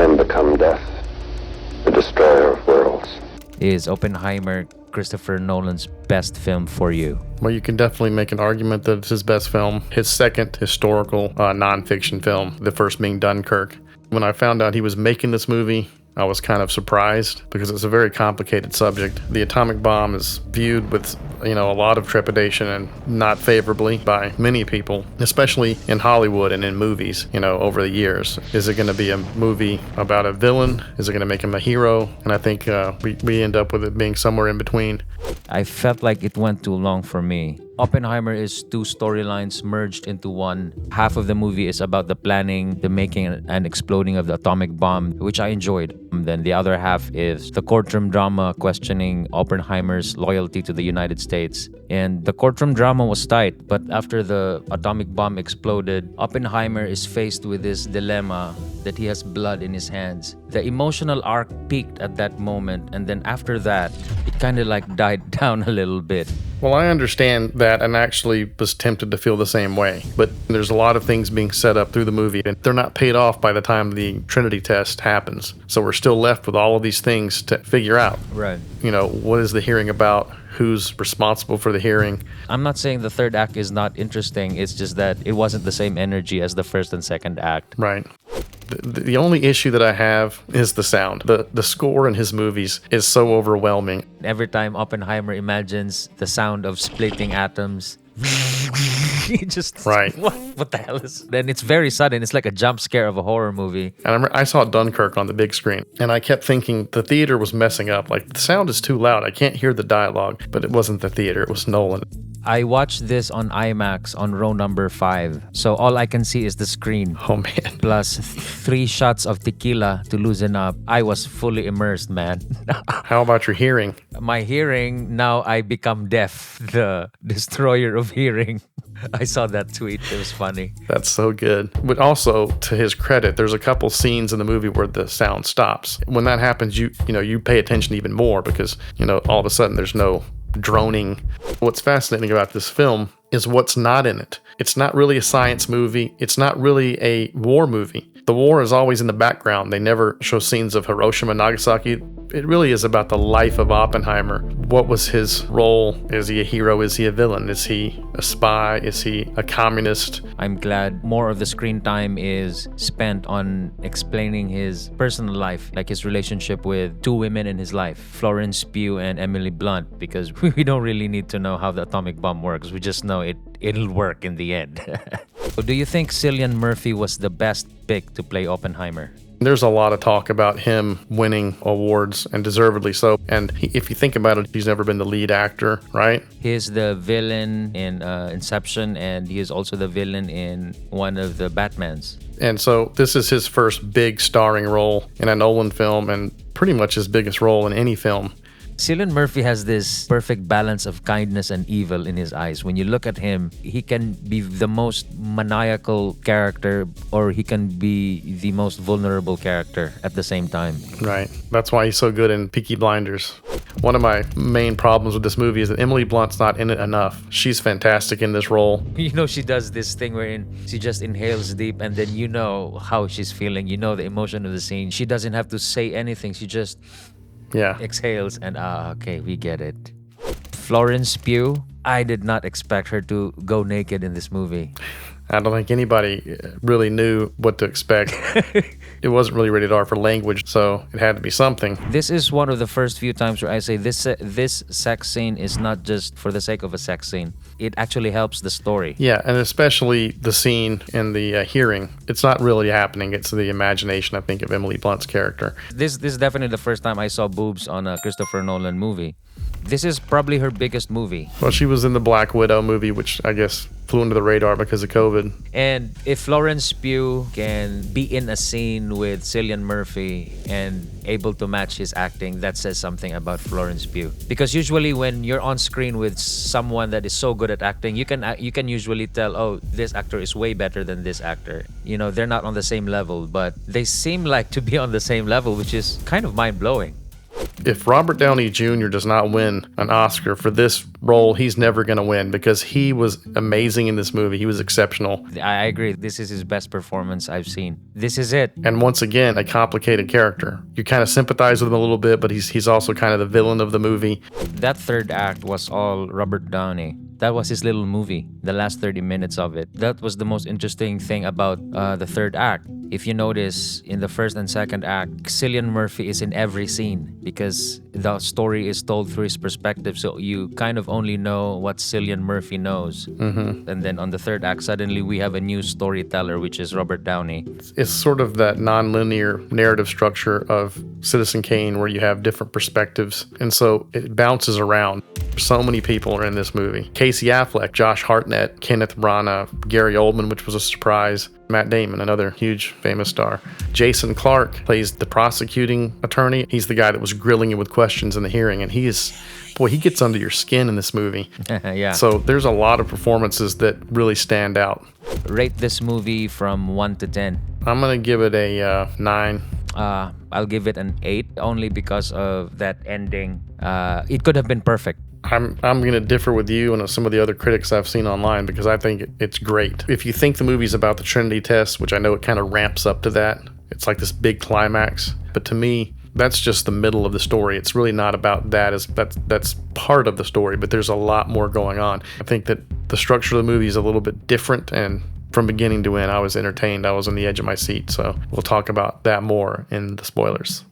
then become death, the destroyer of worlds. Is Oppenheimer Christopher Nolan's best film for you? Well, you can definitely make an argument that it's his best film. His second historical nonfiction film, the first being Dunkirk. When I found out he was making this movie, I was kind of surprised because it's a very complicated subject. The atomic bomb is viewed with, a lot of trepidation and not favorably by many people, especially in Hollywood and in movies, over the years. Is it going to be a movie about a villain? Is it going to make him a hero? And I think we end up with it being somewhere in between. I felt like it went too long for me. Oppenheimer is two storylines merged into one. Half of the movie is about the planning, the making and exploding of the atomic bomb, which I enjoyed. And then the other half is the courtroom drama questioning Oppenheimer's loyalty to the United States. And the courtroom drama was tight, but after the atomic bomb exploded, Oppenheimer is faced with this dilemma that he has blood in his hands. The emotional arc peaked at that moment, and then after that, it kind of like died down a little bit. Well, I understand that and actually was tempted to feel the same way. But there's a lot of things being set up through the movie, and they're not paid off by the time the Trinity test happens. So we're still left with all of these things to figure out. Right. What is the hearing about? Who's responsible for the hearing? I'm not saying the third act is not interesting. It's just that it wasn't the same energy as the first and second act. Right. The only issue that I have is the sound. The score in his movies is so overwhelming. Every time Oppenheimer imagines the sound of splitting atoms, he just right. What the hell is? Then it's very sudden. It's like a jump scare of a horror movie. And I saw Dunkirk on the big screen, and I kept thinking the theater was messing up. Like, the sound is too loud. I can't hear the dialogue. But it wasn't the theater. It was Nolan. I watched this on IMAX on row number 5. So all I can see is the screen. Oh, man. Plus 3 shots of tequila to loosen up. I was fully immersed, man. How about your hearing? My hearing, now I become deaf. The destroyer of hearing. I saw that tweet. It was funny. That's so good. But also, to his credit, there's a couple scenes in the movie where the sound stops. When that happens, you pay attention even more because, all of a sudden there's no droning. What's fascinating about this film is what's not in it. It's not really a science movie. It's not really a war movie. The war is always in the background. They never show scenes of Hiroshima and Nagasaki. It really is about the life of Oppenheimer. What was his role? Is he a hero? Is he a villain? Is he a spy? Is he a communist? I'm glad more of the screen time is spent on explaining his personal life, like his relationship with 2 women in his life, Florence Pugh and Emily Blunt, because we don't really need to know how the atomic bomb works. We just know it'll work in the end. Do you think Cillian Murphy was the best pick to play Oppenheimer? There's a lot of talk about him winning awards, and deservedly so. And if you think about it, he's never been the lead actor, right? He's the villain in Inception, and he is also the villain in one of the Batmans. And so this is his first big starring role in a Nolan film, and pretty much his biggest role in any film. Cillian Murphy has this perfect balance of kindness and evil in his eyes. When you look at him, he can be the most maniacal character, or he can be the most vulnerable character at the same time. Right. That's why he's so good in Peaky Blinders. One of my main problems with this movie is that Emily Blunt's not in it enough. She's fantastic in this role. She does this thing wherein she just inhales deep, and then how she's feeling. The emotion of the scene. She doesn't have to say anything. She just exhales and okay, we get it. Florence Pugh, I did not expect her to go naked in this movie. I don't think anybody really knew what to expect. It wasn't really rated R for language, so it had to be something. This is one of the first few times where I say this sex scene is not just for the sake of a sex scene. It actually helps the story. Yeah, and especially the scene in the hearing. It's not really happening. It's the imagination, I think, of Emily Blunt's character. This is definitely the first time I saw boobs on a Christopher Nolan movie. This is probably her biggest movie. Well, she was in the Black Widow movie, which I guess flew under the radar because of COVID. And if Florence Pugh can be in a scene with Cillian Murphy and able to match his acting, that says something about Florence Pugh. Because usually when you're on screen with someone that is so good at acting, you can usually tell, oh, this actor is way better than this actor. They're not on the same level, but they seem like to be on the same level, which is kind of mind-blowing. If Robert Downey Jr. does not win an Oscar for this role, he's never going to win because he was amazing in this movie. He was exceptional. I agree. This is his best performance I've seen. This is it. And once again, a complicated character. You kind of sympathize with him a little bit, but he's also kind of the villain of the movie. That third act was all Robert Downey. That was his little movie, the last 30 minutes of it. That was the most interesting thing about the third act. If you notice, in the first and second act, Cillian Murphy is in every scene because the story is told through his perspective. So you kind of only know what Cillian Murphy knows. Mm-hmm. And then on the third act, suddenly we have a new storyteller, which is Robert Downey. It's sort of that non-linear narrative structure of Citizen Kane where you have different perspectives. And so it bounces around. So many people are in this movie. Casey Affleck, Josh Hartnett, Kenneth Branagh, Gary Oldman, which was a surprise, Matt Damon, another huge famous star. Jason Clarke plays the prosecuting attorney. He's the guy that was grilling you with questions in the hearing, and he gets under your skin in this movie. Yeah. So there's a lot of performances that really stand out. Rate this movie from 1 to 10. I'm going to give it a 9. I'll give it an 8 only because of that ending. It could have been perfect. I'm going to differ with you and some of the other critics I've seen online because I think it's great. If you think the movie's about the Trinity test, which I know it kind of ramps up to that, it's like this big climax. But to me, that's just the middle of the story. It's really not about that. That's part of the story, but there's a lot more going on. I think that the structure of the movie is a little bit different, and from beginning to end, I was entertained. I was on the edge of my seat. So we'll talk about that more in the spoilers.